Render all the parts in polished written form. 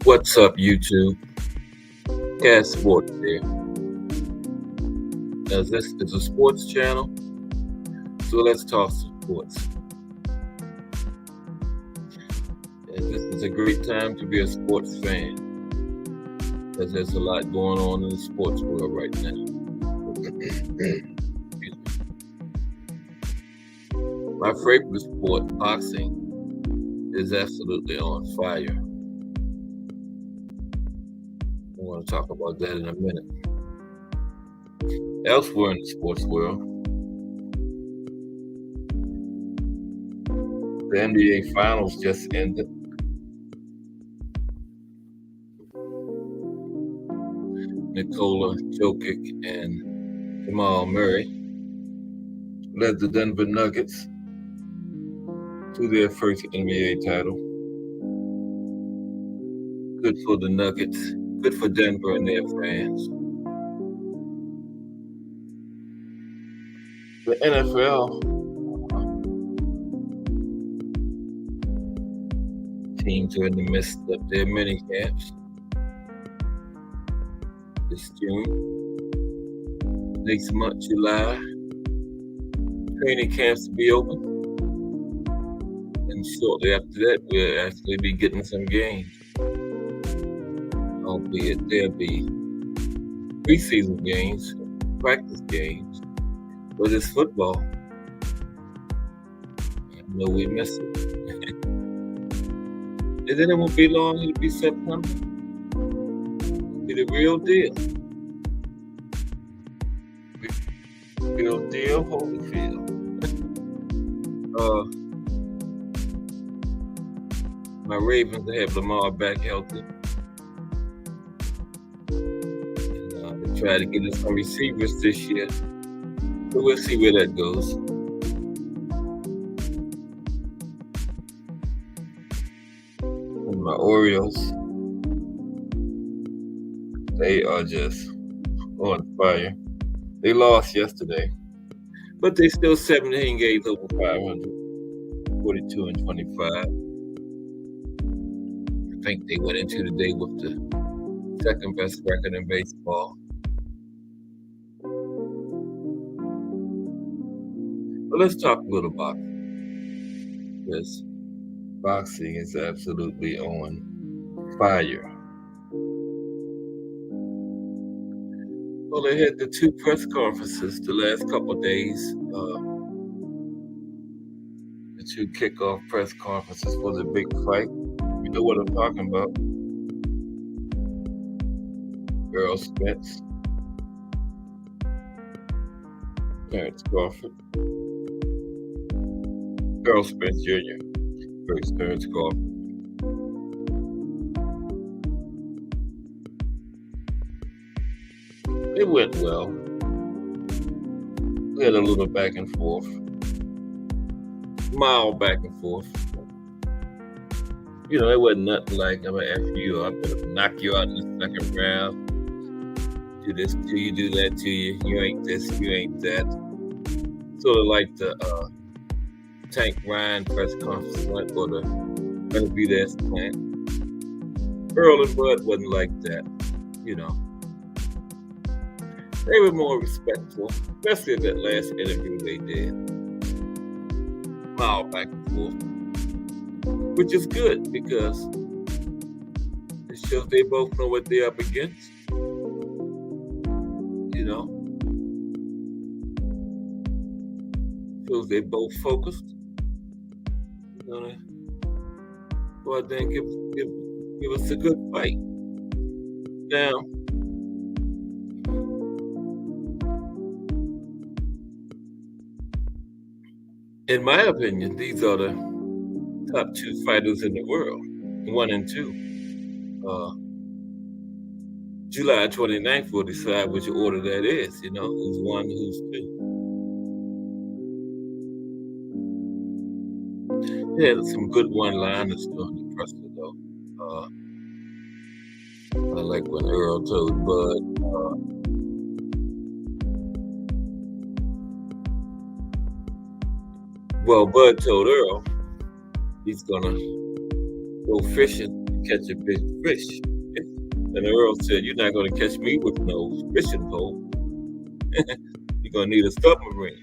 What's up, YouTube? Cat Sports here. Now, this is a sports channel, so let's talk sports. And this is a great time to be a sports fan, because there's a lot going on in the sports world right now. My favorite sport, boxing, is absolutely on fire. I want to talk about that in a minute. Elsewhere in the sports world, the NBA Finals just ended. Nikola Jokic and Jamal Murray led the Denver Nuggets to their first NBA title. Good for the Nuggets, good for Denver and their fans. The NFL teams are in the midst of their mini camps. It's June. Next month, July, training camps will be open. And shortly after that, we'll actually be getting some games. Albeit there'll be preseason games, practice games, but it's football. I know we miss it. And then it won't be long, it'll be September. It'll be the real deal. Real deal, Holyfield. My Ravens, they have Lamar back healthy. And they try to get us some receivers this year. So we'll see where that goes. And my Orioles, they are just on fire. They lost yesterday, but they still 17 games over 500, 42-25. I think they went into the day with the second best record in baseball. But let's talk a little boxing. Because boxing is absolutely on fire. Well, they had the two press conferences the last couple of days. The two kickoff press conferences for the big fight. You know what I'm talking about. Errol Spence, Terrence Crawford. Errol Spence Jr. versus Terrence Crawford. It went well. We had a little back and forth. Mild back and forth. You know, it wasn't nothing like, I'm going to F you up, I'm going to knock you out in the second round. Do this to you, do that to you. You ain't this, you ain't that. Sort of like the Tank Ryan press conference went for the interview that's planned. Earl and Bud wasn't like that, you know. They were more respectful, especially in that last interview they did. Mild back and forth, which is good because it shows they both know what they're up against. You know, shows they both focused. You know, go out there and give us a good fight. Now, in my opinion, these are the top two fighters in the world, 1 and 2. July 29th will decide which order that is, you know, who's 1, who's 2. He had some good one-liners during the presser, though. I like when Earl told Bud, Bud told Earl he's gonna go fishing catch a big fish. And Earl said, "You're not going to catch me with no fishing pole. You're going to need a submarine."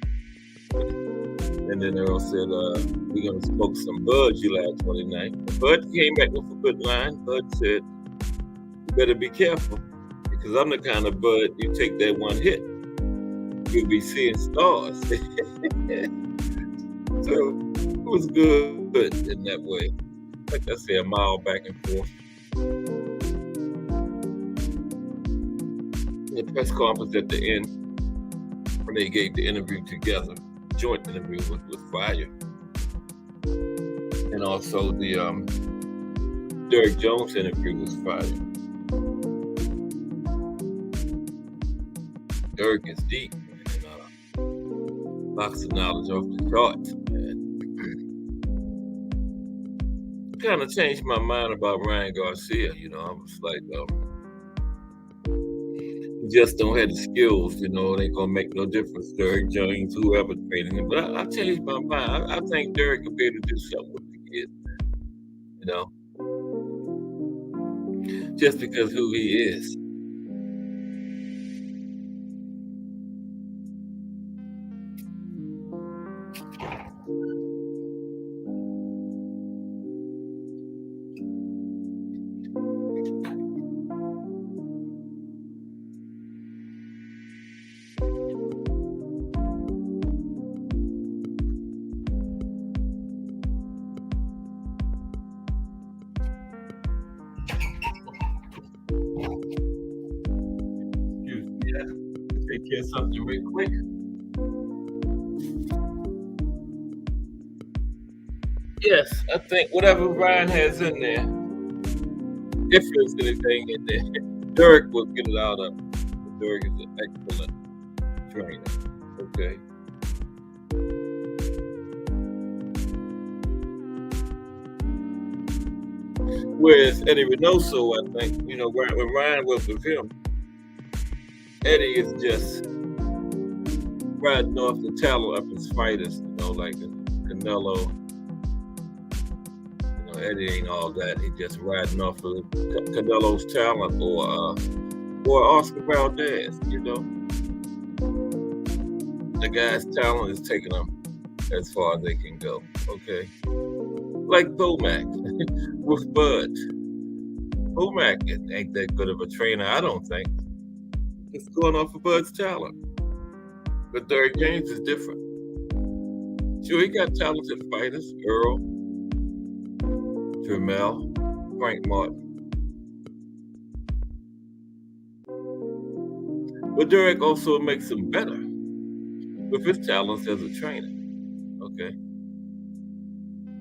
And then Earl said, "We're going to smoke some Bud July 29th." Bud came back with a good line. Bud said, "You better be careful, because I'm the kind of Bud, you take that one hit, you'll be seeing stars." So it was good in that way. Like I say, a mile back and forth. The press conference at the end, when they gave the interview together, joint interview was fire. And also the Derek Jones interview was fire. Derek is deep, and boxing knowledge off the charts. Kind of changed my mind about Ryan Garcia. I was like, he just don't have the skills. It ain't gonna make no difference. Derek Jones, whoever training him, but I changed my mind. I think Derek could be able to do something with the kid. Just because who he is. Take care of something real quick. Yes, I think whatever Ryan has in there, if there's anything in there, Derek will get it out of him. Derek is an excellent trainer. Okay. Whereas Eddie Reynoso, I think, when Ryan was with him, Eddie is just riding off the talent of his fighters, like Canelo. Eddie ain't all that. He just riding off of Canelo's talent or Oscar Valdez, The guy's talent is taking them as far as they can go, okay? Like Bomac with Bud. Bomac ain't that good of a trainer, I don't think. It's going off of Bud's talent. But Derek James is different. Sure, he got talented fighters, Earl, Jermell, Frank Martin. But Derek also makes him better with his talents as a trainer. Okay.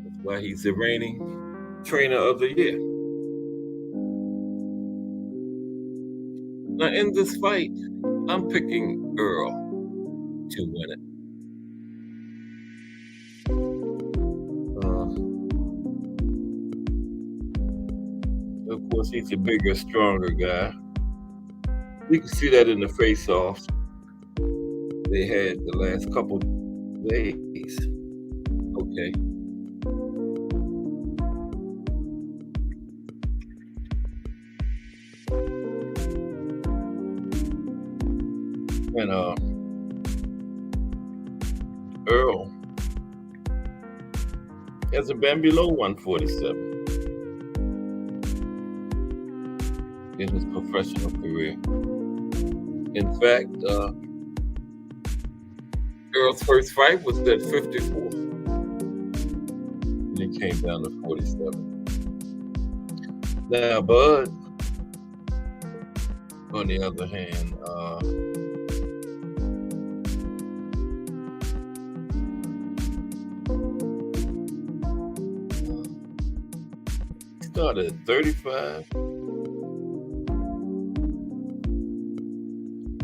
That's why he's the reigning trainer of the year. Now, in this fight, I'm picking Earl to win it. Of course, he's a bigger, stronger guy. You can see that in the face-offs they had the last couple days. Okay. And Earl hasn't been below 147 in his professional career. In fact, Earl's first fight was at 54. And it came down to 47. Now, Bud, on the other hand, started at 35.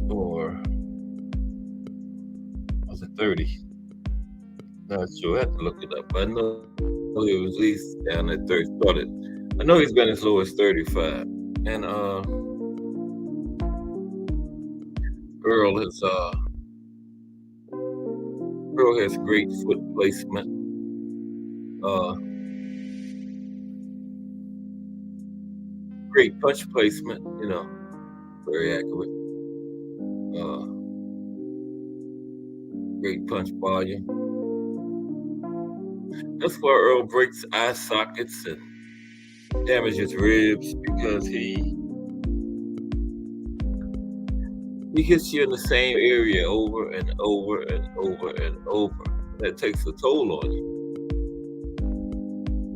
Or was it 30? Not sure. I had to look it up. I know it was at least down at 30. Started. I know he's been as low as 35. And Earl has great foot placement. great punch placement, very accurate. Uh, Great punch volume. That's why Earl breaks eye sockets and damages ribs because he hits you in the same area over and over and over and over. That takes a toll on you.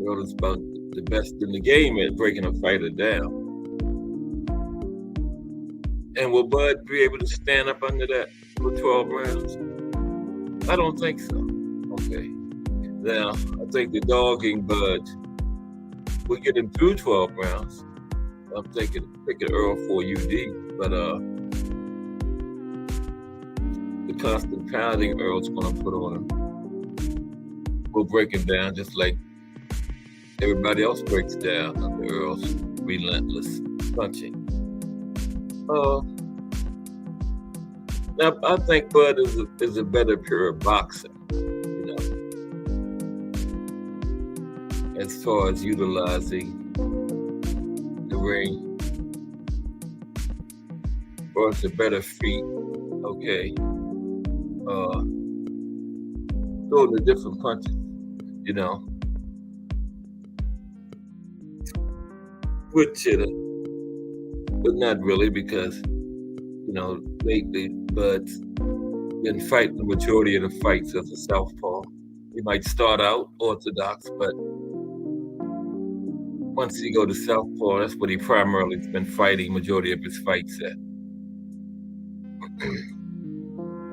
Earl is about the best in the game at breaking a fighter down. And will Bud be able to stand up under that for 12 rounds? I don't think so. Okay. Now, I think the dogging Bud will get him through 12 rounds. I'm thinking Earl for UD, but the constant pounding Earl's going to put on him will break him down just like everybody else breaks down under Earl's relentless punching. Now, I think Bud is a better pure boxer, as far as utilizing the ring. Or it's a better feat, okay. Throwing the different punches, Which but not really because, lately Bud's been fighting the majority of the fights as a southpaw. He might start out orthodox, but once he go to southpaw, that's what he primarily has been fighting majority of his fights at.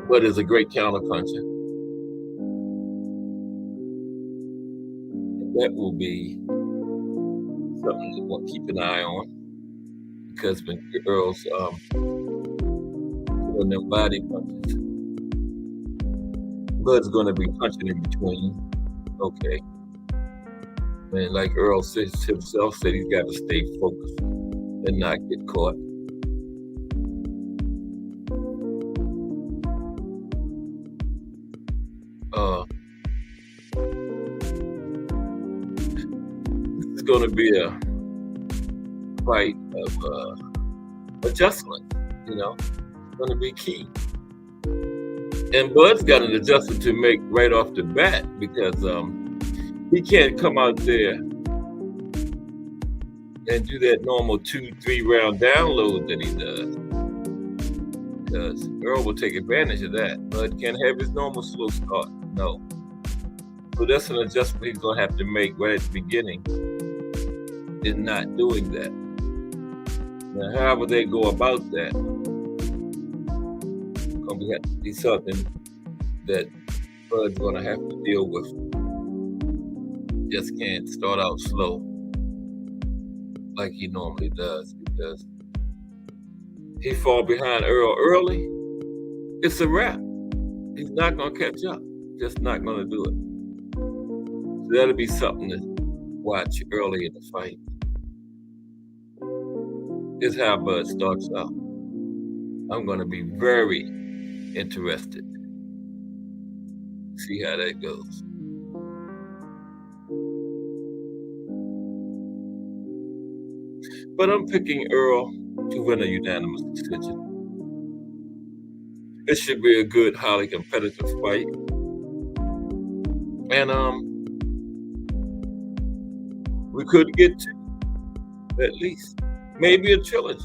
Bud is a great counterpuncher. And that will be something that we'll keep an eye on. Because when Earl's doing them body punches, Bud's going to be punching in between. Okay. And like Earl himself said, he's got to stay focused and not get caught. This is going to be a fight of adjustment, going to be key. And Bud's got an adjustment to make right off the bat because he can't come out there and do that normal 2-3 round download that he does. Because Earl will take advantage of that. Bud can't have his normal slow start. No. So that's an adjustment he's going to have to make right at the beginning in not doing that. Now, however they go about that, it's going to be something that Bud's going to have to deal with. Just can't start out slow like he normally does because he fall behind Earl early, it's a wrap. He's not going to catch up. Just not going to do it. So that'll be something to watch early in the fight. Is how Bud starts out. I'm going to be very interested to see how that goes. But I'm picking Earl to win a unanimous decision. It should be a good, highly competitive fight. And we could get to at least maybe a trilogy.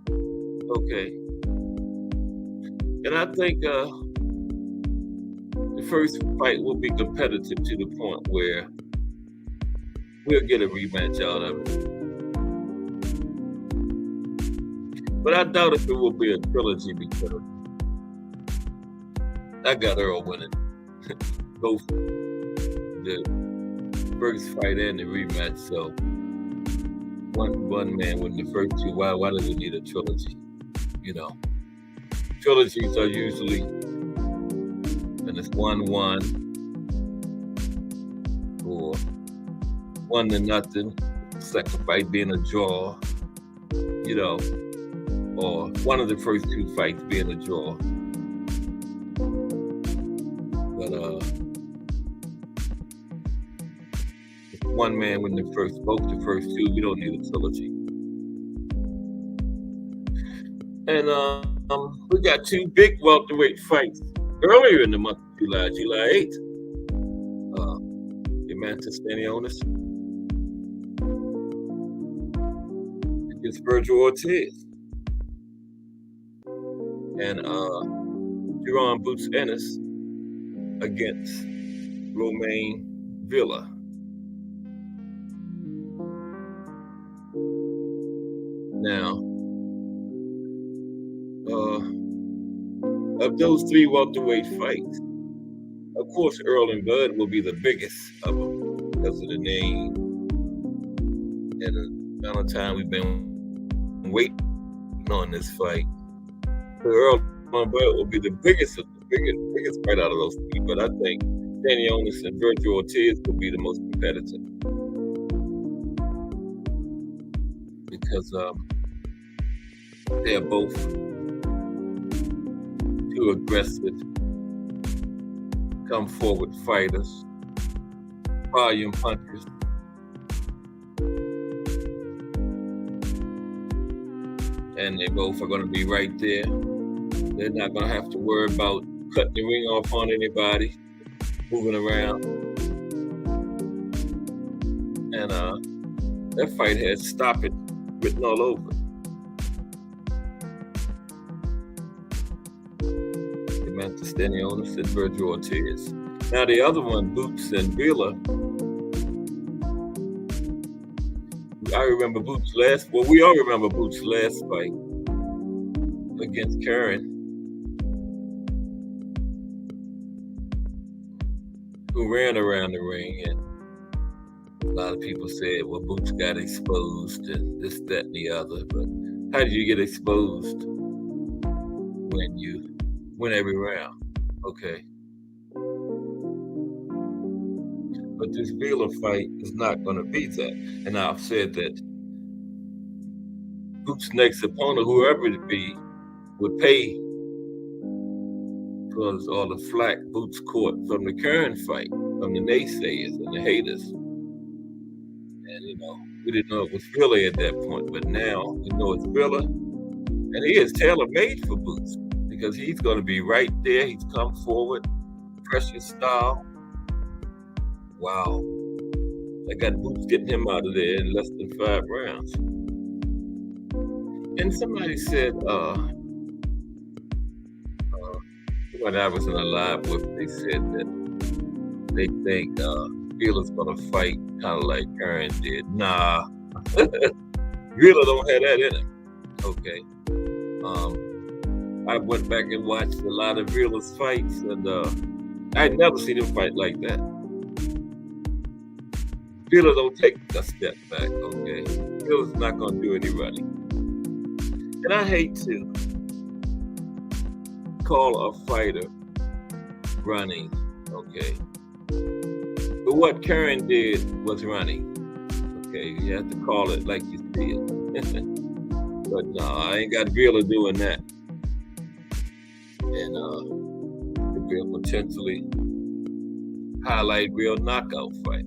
Okay. And I think the first fight will be competitive to the point where we'll get a rematch out of it. But I doubt if it will be a trilogy because I got Earl winning both the first fight and the rematch. So one man win the first two. Why do we need a trilogy? Trilogies are usually when it's 1-1 or 1-0. Second fight being a draw. Or one of the first two fights being a draw. But one man win the first vote, the first two. We don't need a trilogy. And we got two big welterweight fights earlier in the month of July, July 8th. Mantis Stanionis against Virgil Ortiz. And Jerron Boots Ennis against Romain Villa. Now, of those three welterweight fights, of course, Earl and Bud will be the biggest of them because of the name and the amount of time we've been waiting on this fight. So Earl and Bud will be the biggest fight out of those three. But I think Stanionis and Virgil Ortiz will be the most competitive because they are both too aggressive, come forward fighters, volume punchers. And they both are going to be right there. They're not going to have to worry about cutting the ring off on anybody, moving around. And that fight has "Stop It" written all over it. Mantis Stanionis and Virgil Ortiz. Now the other one, Boots and Villa. We all remember Boots' last fight against Curran, who ran around the ring, and a lot of people said, well, Boots got exposed and this, that, and the other. But how did you get exposed when you win every round? Okay. But this Villa fight is not going to be that. And I've said that Boots' next opponent, whoever it be, would pay for all the flack Boots caught from the Curran fight, from the naysayers and the haters. And, we didn't know it was Villa at that point, but now we know it's Villa. And he is tailor-made for Boots because he's going to be right there. He's come forward, pressure style. Wow. I got Boots getting him out of there in less than 5 rounds. And somebody said, when I was in a live with, they said that they think Villa's going to fight kind of like Curran did. Nah. Villa don't have that in him. Okay. I went back and watched a lot of Villa's fights, and I'd never seen him fight like that. Villa don't take a step back, okay? Villa's not going to do any running. And I hate to call a fighter running, okay? But what Curran did was running, okay? You have to call it like you see it. But no, I ain't got Villa doing that. And could be a potentially highlight real knockout fight.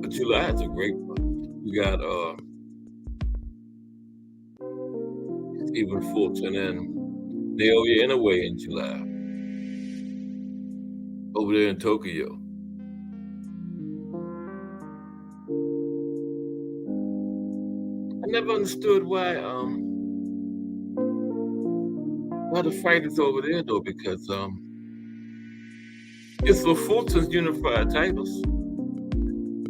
But July is a great one. We got Stephen Fulton and Naoya Inoue in July over there in Tokyo. I never understood why the fight is over there though, because it's for Fulton's unified titles.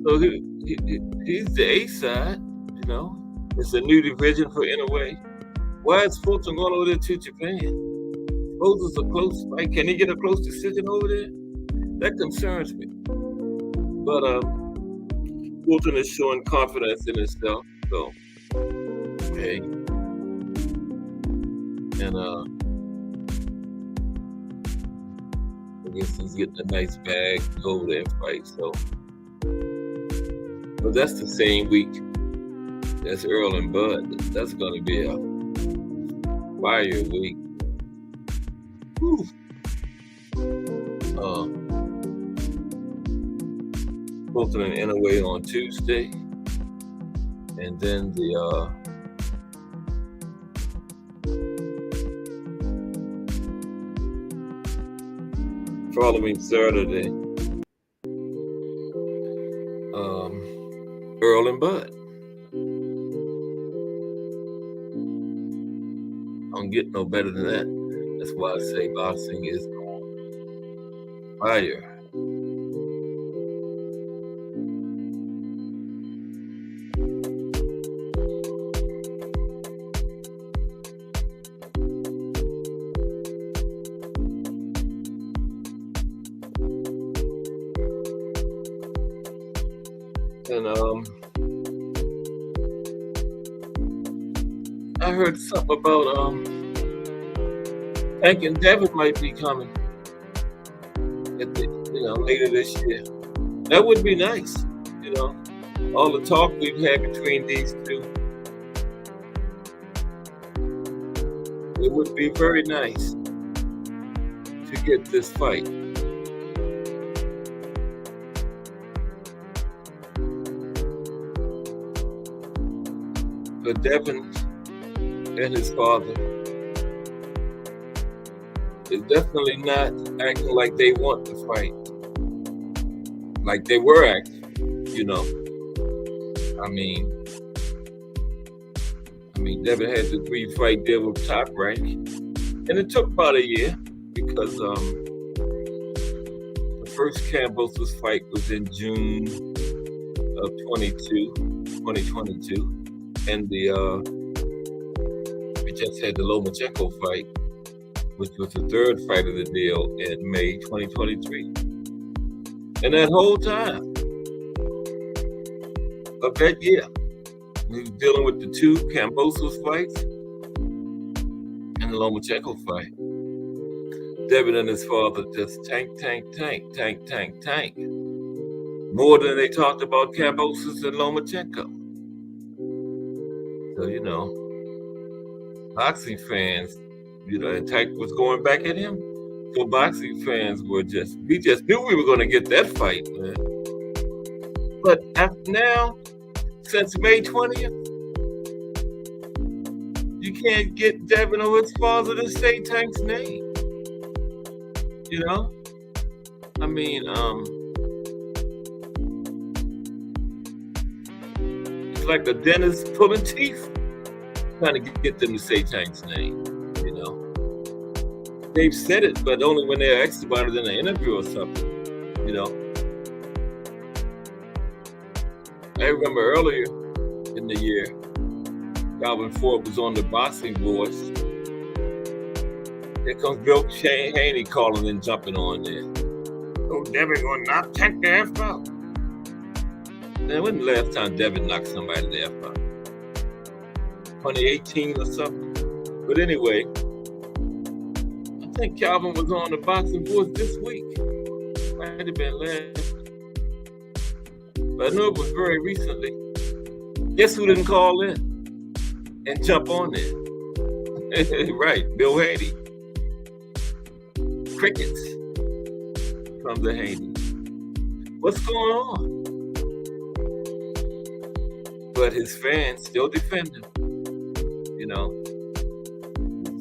So he's the A side, It's a new division for Inoue. Why is Fulton going over there to Japan? Suppose it's a close fight. Can he get a close decision over there? That concerns me. But Fulton is showing confidence in himself. So, okay. And I guess he's getting a nice bag to go over there and fight. So, but that's the same week That's Earl and Bud. That's going to be a fire week. Whew. Posting an NOA on Tuesday, and then the following Saturday, Earl and Bud. I don't get no better than that. That's why I say boxing is on fire. And I heard something about Tank and Devin might be coming at the, later this year. That would be nice, all the talk we've had between these two. It would be very nice to get this fight. But Devin and his father is definitely not acting like they want to fight, like they were acting, I mean, Devin had the 3-fight deal with Top Rank, and it took about a year because the first Kambosos fight was in June of 2022. And we just had the Lomachenko fight, which was the 3rd fight of the deal in May 2023. And that whole time of that year, we were dealing with the 2 Kambosos fights and the Lomachenko fight. Devin and his father just tank. More than they talked about Kambosos and Lomachenko. So, boxing fans, and Tank was going back at him. So boxing fans we just knew we were going to get that fight, man. But now, since May 20th, you can't get Devin or his father to say Tank's name. It's like the dentist pulling teeth, trying to get them to say Tank's name. They've said it, but only when they're asked about it in an interview or something. I remember earlier in the year, Calvin Ford was on the boxing boards. Here comes Bill Haney calling and jumping on there. Oh, Devin gonna knock Tank the F out. Man, when the last time Devin knocked somebody the F out? 2018 or something. But anyway, I think Calvin was on the boxing boards this week. Might have been last. But I know it was very recently. Guess who didn't call in and jump on there? Right, Bill Haney. Crickets from the Haney. What's going on? But his fans still defend him.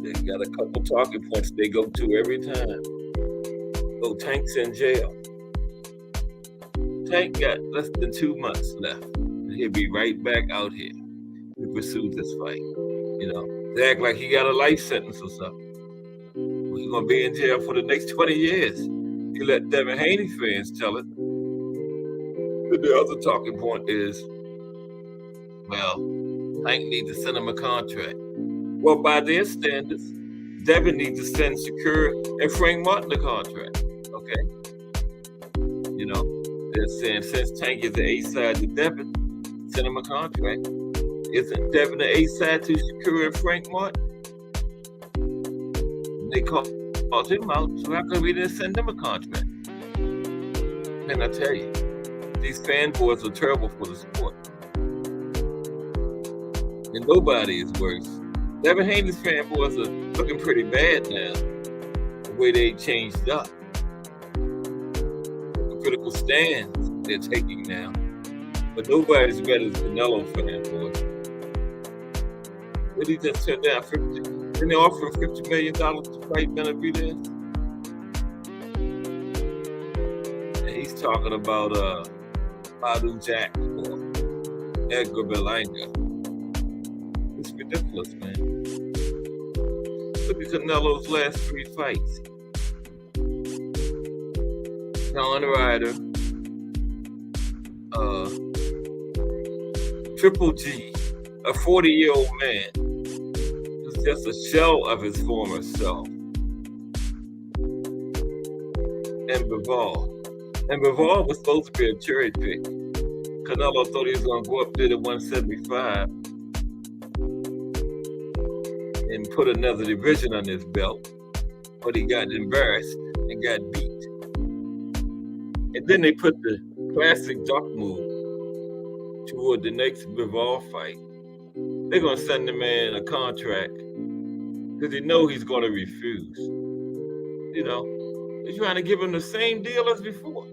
They got a couple talking points they go to every time. Oh, Tank's in jail. Tank got less than 2 months left. And he'll be right back out here to pursue this fight. They act like he got a life sentence or something. He's going to be in jail for the next 20 years. You let Devin Haney fans tell it. But the other talking point is, Tank needs to send him a contract. Well, by their standards, Devin needs to send Shakur and Frank Martin a contract. Okay? They're saying since Tank is the A-side to Devin, send him a contract. Isn't Devin the A-side to Shakur and Frank Martin? They called him out, so how come we didn't send them a contract? And I tell you, these fanboys are terrible for the sport. and nobody is worse. Devin Haney's fanboys are looking pretty bad now. The way they changed up, the critical stands they're taking now. But nobody's better than Canelo fanboys. What did he just turn down? 50? Didn't they offer him $50 million to fight Benavidez? And he's talking about Badou Jack or Edgar Berlanga. It's ridiculous, man. Look at Canelo's last 3 fights. Sean Ryder, Triple G, a 40-year-old man who's just a shell of his former self. And Bivol. And Bivol was supposed to be a cherry pick. Canelo thought he was going to go up there to 175 and put another division on his belt, but he got embarrassed and got beat. And then they put the classic duck move toward the next Bivol fight. They're going to send the man a contract because they know he's going to refuse. You know, they're trying to give him the same deal as before.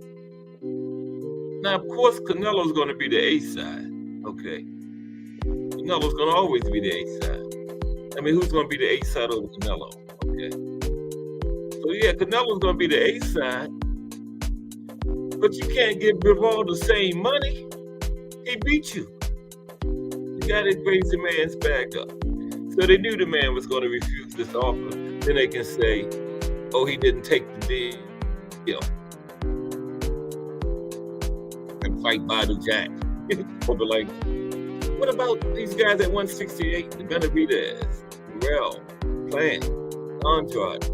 Now, of course, Canelo's going to be the A side. Okay. Canelo's going to always be the A side. I mean, who's going to be the A side over Canelo? Okay. So, yeah, Canelo's going to be the A side. But you can't give Bivol the same money. He beat you. You got to raise the man's back up. So they knew the man was going to refuse this offer. Then they can say, oh, he didn't take the deal. And fight Badou Jack. Or be like, what about these guys at 168? The Benavidez, Burrell, Plant, Andrade,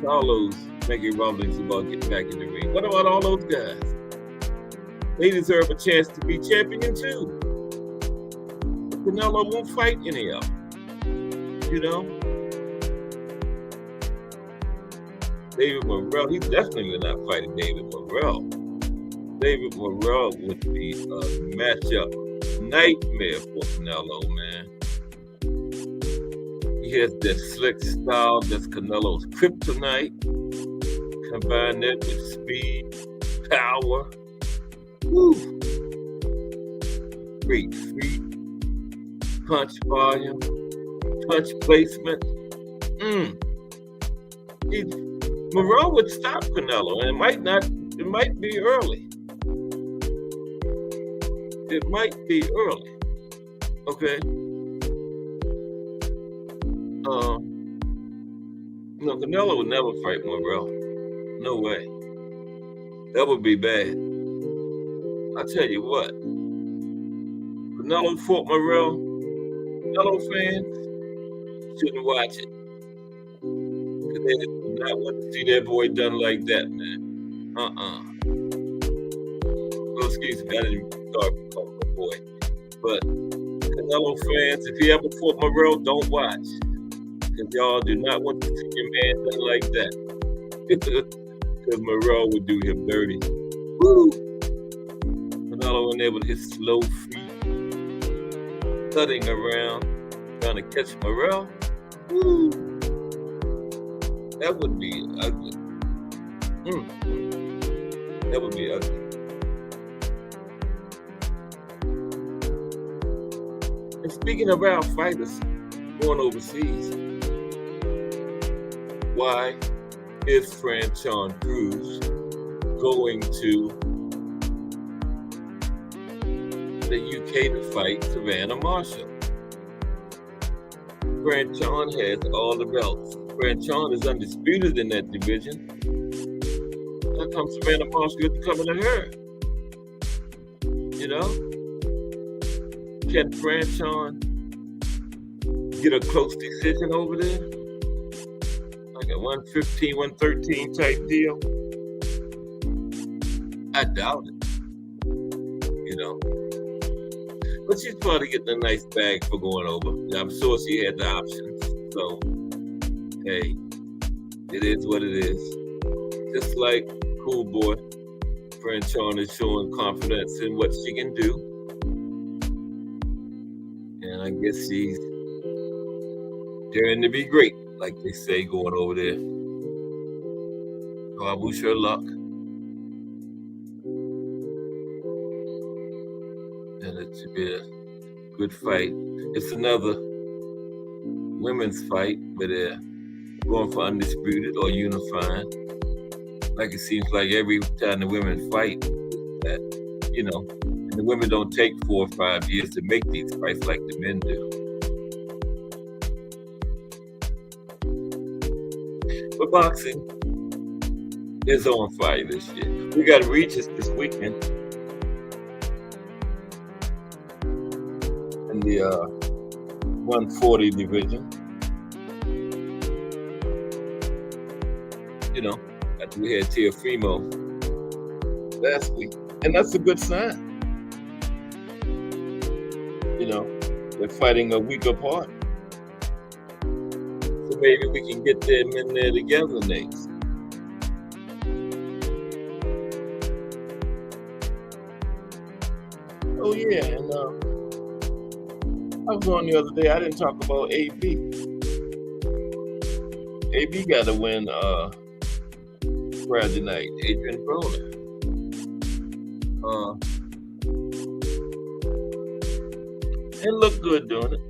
Carlos making rumblings about getting back in the ring. What about all those guys? They deserve a chance to be champion too. Canelo won't fight any of them. You know? David Morrell, he's definitely not fighting David Morrell. David Morrell would be a matchup nightmare for Canelo, man. He has that slick style that's Canelo's kryptonite. Combine that with speed, power. Woo. Great feet, punch volume, punch placement. Morrell would stop Canelo, and it might be early. It might be early. Okay. No, Canelo would never fight Morrell. No way. That would be bad. I tell you what. Canelo fought Morrell. Canelo fans shouldn't watch it. Because they do not want to see their boy done like that, man. Oh, excuse me. I didn't start calling my boy. But Canelo fans, if he ever fought Morrell, don't watch. Because y'all do not want to see your man done like that. Because Morrell would do him dirty. Woo! Canelo in there with his slow feet, cutting around, trying to catch Morrell. Woo! That would be ugly. That would be ugly. And speaking of our fighters going overseas, why is Franchon Cruz going to the UK to fight Savannah Marshall? Franchon has all the belts. Franchon is undisputed in that division. How come Savannah Marshall is coming to her? You know? Can Franchon get a close decision over there? Like a 115, 113 type deal? I doubt it. You know? But she's probably getting a nice bag for going over. I'm sure she had the options. So, hey, it is what it is. Just like Cool Boy, Franchon is showing confidence in what she can do. I guess she's daring to be great, like they say, going over there. So I wish her luck. And it should be a good fight. It's another women's fight, but they're going for undisputed or unifying. Like it seems like every time the women fight, that and the women don't take 4 or 5 years to make these fights like the men do. But boxing is on fire this year. We got Regis this weekend in the 140 division. We had Teofimo last week, and that's a good sign. They're fighting a week apart. So maybe we can get them in there together next. Oh yeah, and I was on the other day. I didn't talk about AB. AB got to win Friday night. Adrian Broner. And looked good doing it.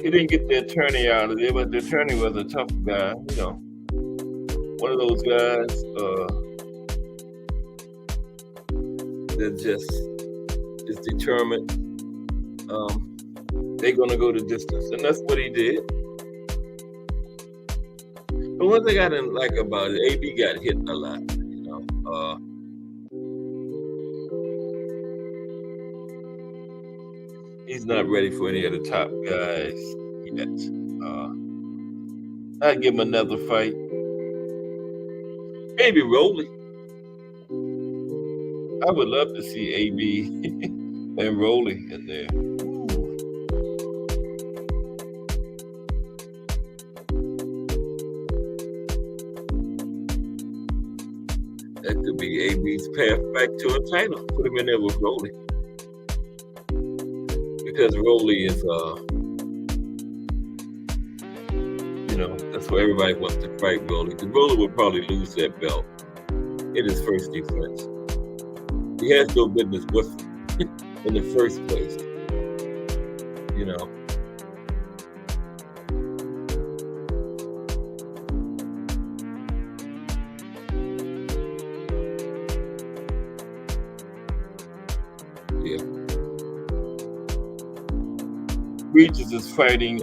He didn't get the attorney out of there, but the attorney was a tough guy. One of those guys that just is determined. They're gonna go the distance, and that's what he did. But one thing I didn't like about it, AB got hit a lot. He's not ready for any of the top guys yet. I'd give him another fight. Maybe Rolly. I would love to see AB and Rolly in there. That could be AB's path back to a title. Put him in there with Rolly. Because Rolly is, that's why everybody wants to fight Rolly. Because Rolly would probably lose that belt in his first defense. He has no business with it in the first place. Yeah. Regis is fighting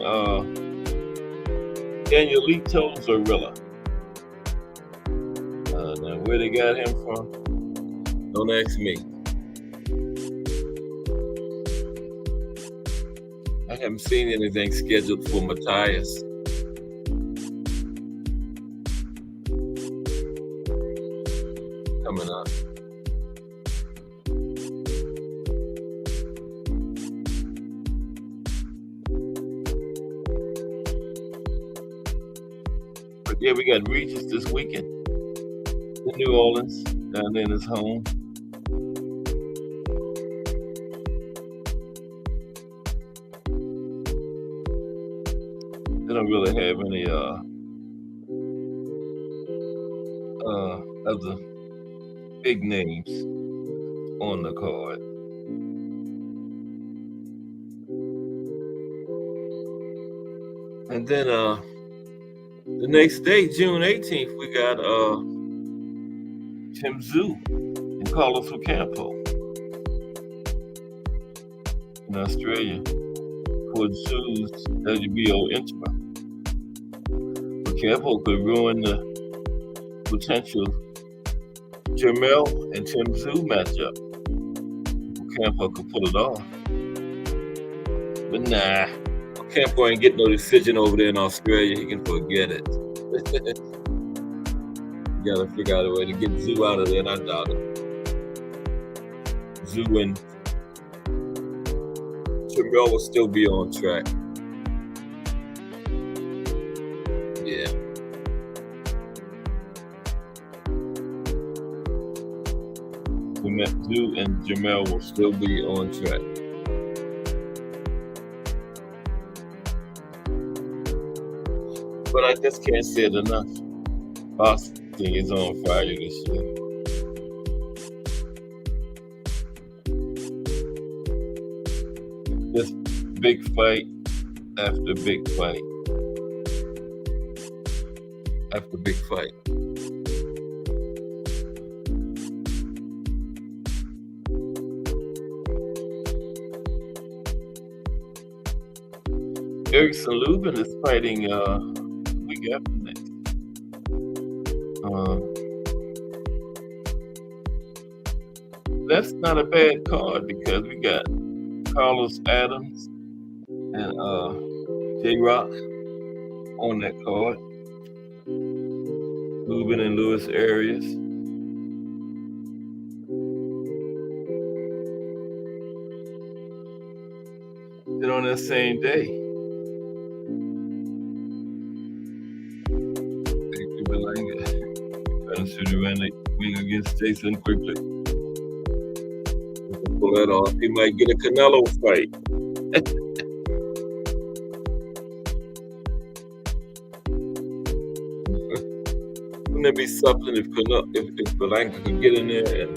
Danielito Zorrilla. Now, where they got him from? Don't ask me. I haven't seen anything scheduled for Matthias. Coming up. But yeah, we got Regis this weekend in New Orleans, down in his home. They don't really have any other big names on the card. And then the next day, June 18th, we got Tim Tszyu and Carlos Ocampo in Australia for Tszyu's WBO interim. Ocampo could ruin the potential Jermell and Tim Tszyu matchup. Ocampo could pull it off. But nah, Ocampo ain't getting no decision over there in Australia. He can forget it. You gotta figure out a way to get Tszyu out of there, and I doubt it. Tszyu and Jermell will still be on track. Yeah. Tszyu and Jermell will still be on track. But I just can't say it enough. Boxing is on fire this year. Just big fight after big fight after big fight. Erickson Lubin is fighting week after next. That's not a bad card because we got Carlos Adams and J-Rock on that card. Lubin and Luis Arias. Then on that same day, Hector Berlanga trying to shoot around the wing against Jason Quigley. Pull that off, he might get a Canelo fight. Wouldn't it be something if Berlanga could get in there and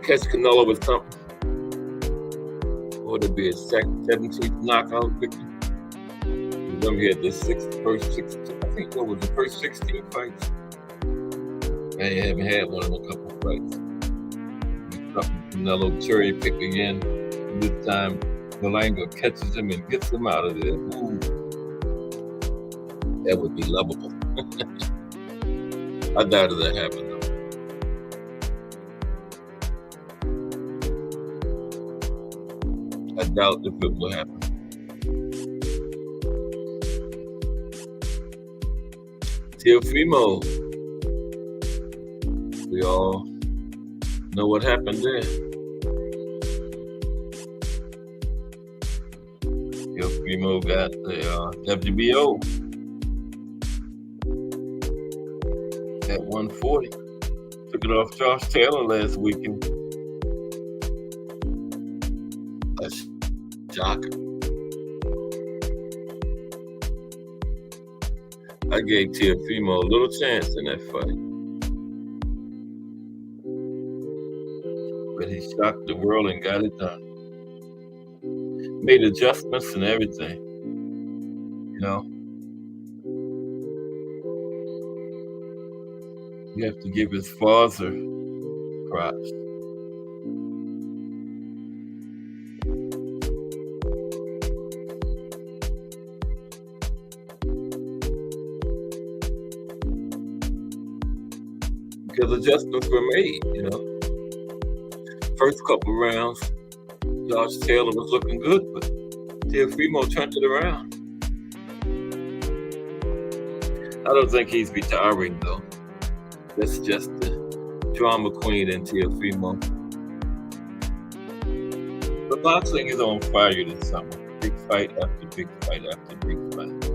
catch Canelo with something? Would it be a 17th knockout victory? Then we had the first 16 fights? I haven't had one in a couple of fights. Canelo cherry pick again. This time, Berlanga catches him and gets him out of there. Ooh. That would be lovable. I doubt that happen though. I doubt if it will happen. Teofimo. We all know what happened there. Teofimo got the WBO at 140. Took it off Josh Taylor last weekend. That's shocking. I gave Teofimo a little chance in that fight. But he shocked the world and got it done. Made adjustments and everything. You know? You have to give his father props. Because adjustments were made, you know. First couple rounds, Josh Taylor was looking good, but Teofimo turned it around. I don't think he's retiring, though. That's just the drama queen in Teofimo. But boxing is on fire this summer. Big fight after big fight after big fight.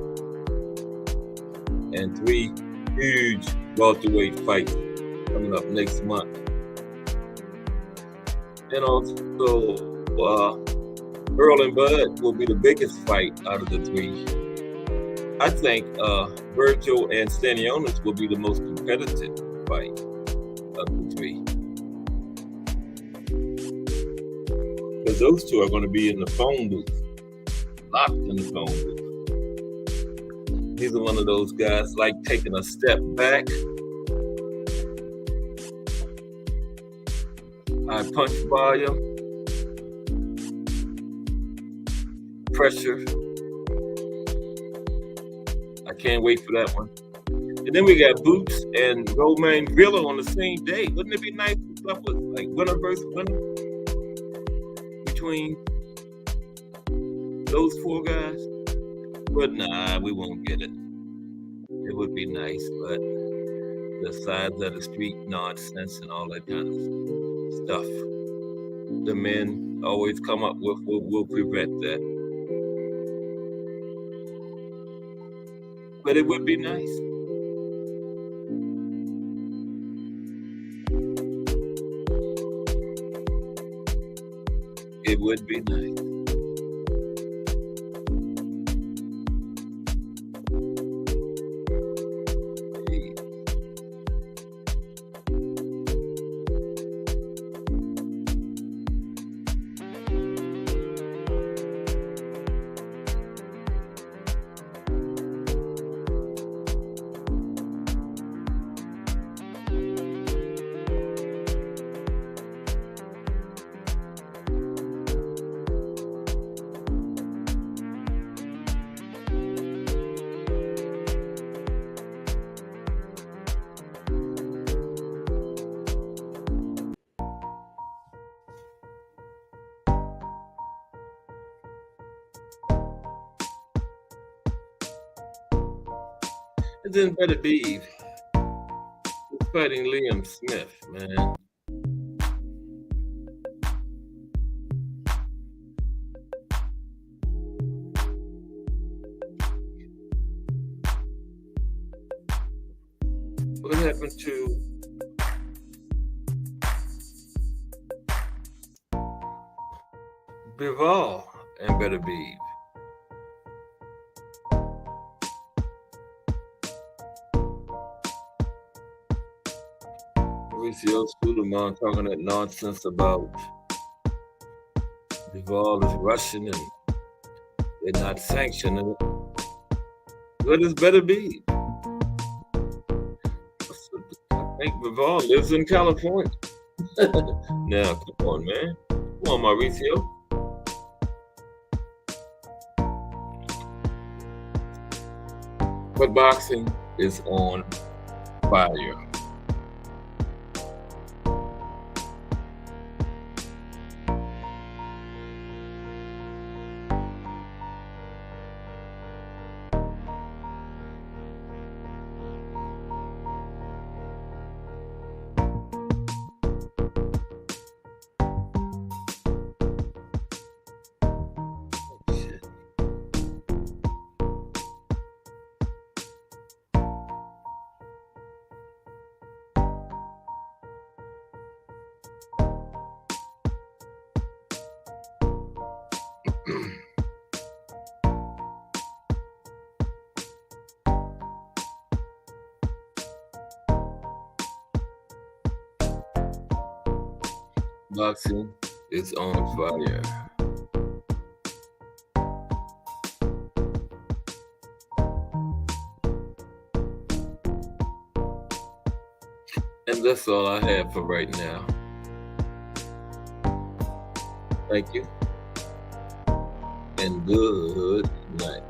And 3 huge welterweight fights coming up next month. And also, Earl and Bud will be the biggest fight out of the 3. I think Virgil and Stanionis will be the most competitive fight of the 3. Because those 2 are going to be in the phone booth, locked in the phone booth. These are one of those guys like taking a step back. High punch volume, pressure. I can't wait for that one. And then we got Boots and Romain Grilla on the same day. Wouldn't it be nice if stuff was like winner versus winner between those 4 guys? But nah, we won't get it. It would be nice, but the sides of the street nonsense and all that kind of stuff the men always come up with will prevent that. But it would be nice. It would be nice. then Better Beeve is fighting Liam Smith, man. What happened to Bivol and Better Beeve? Mauricio Suleiman talking that nonsense about Bivol is Russian and they're not sanctioning it. What is Better Beeve? I think Bivol lives in California. Now, come on, man. Come on, Mauricio. But boxing is on fire. Boxing is on fire. And that's all I have for right now. Thank you. And good night.